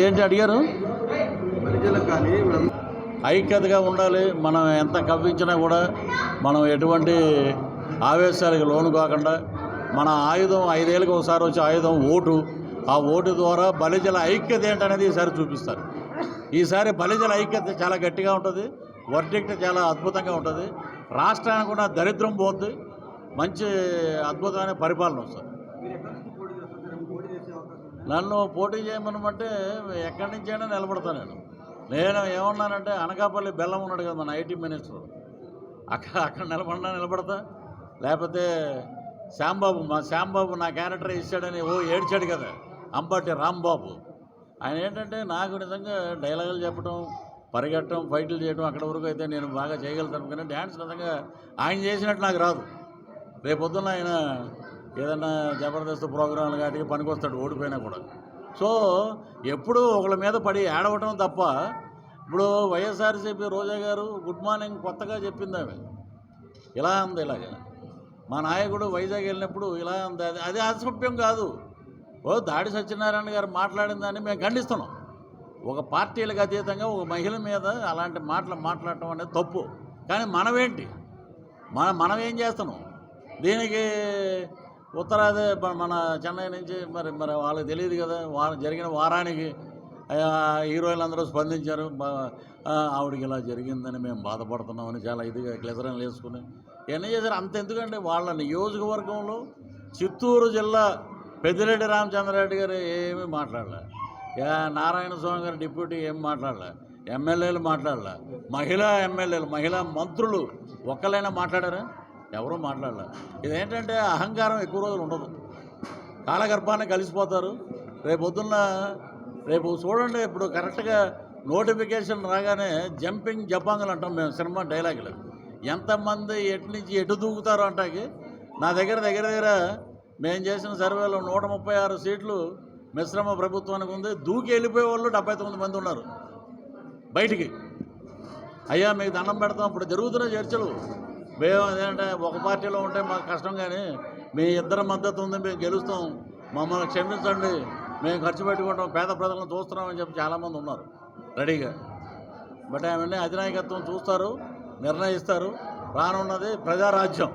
ఏంటి అడిగారు? ఐక్యతగా ఉండాలి. మనం ఎంత కవ్వించినా కూడా మనం ఎటువంటి ఆవేశాలకు లోను కాకుండా మన ఆయుధం 5 ఏళ్ళకి ఒకసారి వచ్చే ఆయుధం ఓటు. ఆ ఓటు ద్వారా బలిజల ఐక్యత ఏంటనేది ఈసారి చూపిస్తారు. ఈసారి బలిజల ఐక్యత చాలా గట్టిగా ఉంటుంది. వర్డిక్ట్ చాలా అద్భుతంగా ఉంటుంది. రాష్ట్రానికి కూడా దరిద్రం పోద్ది. మంచి అద్భుతమైన పరిపాలన వస్తుంది. నన్ను పోటీ చేయమనమంటే ఎక్కడి నుంచైనా నిలబడతాను. నేను ఏమన్నానంటే అనకాపల్లి బెల్లం ఉన్నాడు కదా మన ఐటీ మినిస్టర్, అక్కడ నిలబడతా. లేకపోతే శ్యాంబాబు నా క్యారెక్టర్ ఇచ్చాడని ఏడ్చాడు కదా అంబటి రాంబాబు. ఆయన ఏంటంటే నాకు నిజంగా డైలాగులు చెప్పడం, పరిగెట్టడం, ఫైట్లు చేయడం అక్కడ వరకు అయితే నేను బాగా చేయగలుగుతాను. కానీ డ్యాన్స్ నిజంగా ఆయన చేసినట్టు నాకు రాదు. రేపొద్దున ఆయన ఏదన్నా జబర్దస్త్ ప్రోగ్రాంలు కాటికి పనికొస్తాడు ఓడిపోయినా కూడా. సో ఎప్పుడూ ఒకళ్ళ మీద పడి ఏడవటం తప్ప. ఇప్పుడు వైఎస్ఆర్సీపీ రోజా గారు గుడ్ మార్నింగ్ కొత్తగా చెప్పింది ఆమె ఇలా ఉంది. ఇలాగ మా నాయకుడు వైజాగ్ వెళ్ళినప్పుడు ఇలా ఉంది. అది అసభ్యం కాదు. దాడి సత్యనారాయణ గారు మాట్లాడిన దాన్ని మేము ఖండిస్తున్నాం. ఒక పార్టీలకు అతీతంగా ఒక మహిళ మీద అలాంటి మాటలు మాట్లాడటం అనేది తప్పు. కానీ మనమేంటి, మనం ఏం చేస్తున్నాం? దీనికి ఉత్తరాది మన చెన్నై నుంచి మరి వాళ్ళకి తెలియదు కదా. జరిగిన వారానికి హీరోయిన్లు అందరూ స్పందించారు. ఆవిడకి ఇలా జరిగిందని మేము బాధపడుతున్నామని చాలా ఇదిగా గ్లిజరన్లు వేసుకుని ఇవన్నీ చేశారు. అంత ఎందుకంటే వాళ్ళ నియోజకవర్గంలో చిత్తూరు జిల్లా పెద్దిరెడ్డి రామచంద్రారెడ్డి గారు ఏమీ మాట్లాడలే, నారాయణ స్వామి గారు డిప్యూటీ ఏం మాట్లాడలే, ఎమ్మెల్యేలు మాట్లాడలే, మహిళా ఎమ్మెల్యేలు మహిళా మంత్రులు ఒక్కలైనా మాట్లాడారా? ఎవరూ మాట్లాడలే. ఇదేంటంటే అహంకారం ఎక్కువ రోజులు ఉండదు. కాలగర్భాన్ని కలిసిపోతారు. రేపు చూడండి. ఇప్పుడు కరెక్ట్గా నోటిఫికేషన్ రాగానే జంపింగ్ జపాంగులు అంటాం మేము సినిమా డైలాగులు. ఎంతమంది ఎటు నుంచి ఎటు దూకుతారో అంటాకి నా దగ్గర మేము చేసిన సర్వేలో 136 సీట్లు మిశ్రమ ప్రభుత్వానికి ఉంది. దూకి వెళ్ళిపోయే వాళ్ళు 79 మంది ఉన్నారు బయటికి. అయ్యా మీకు దండం పెడతాం. ఇప్పుడు జరుగుతున్న చర్చలు మేము అదేంటే ఒక పార్టీలో ఉంటే మాకు కష్టం, కానీ మీ ఇద్దరి మద్దతు ఉంది, మేము గెలుస్తాం, మమ్మల్ని క్షమించండి, మేము ఖర్చు పెట్టుకుంటాం, పేద ప్రజలను చూస్తున్నామని చెప్పి చాలామంది ఉన్నారు రెడీగా. బట్ అవన్నీ అధినాయకత్వం చూస్తారు, నిర్ణయిస్తారు. రానున్నది ప్రజారాజ్యం.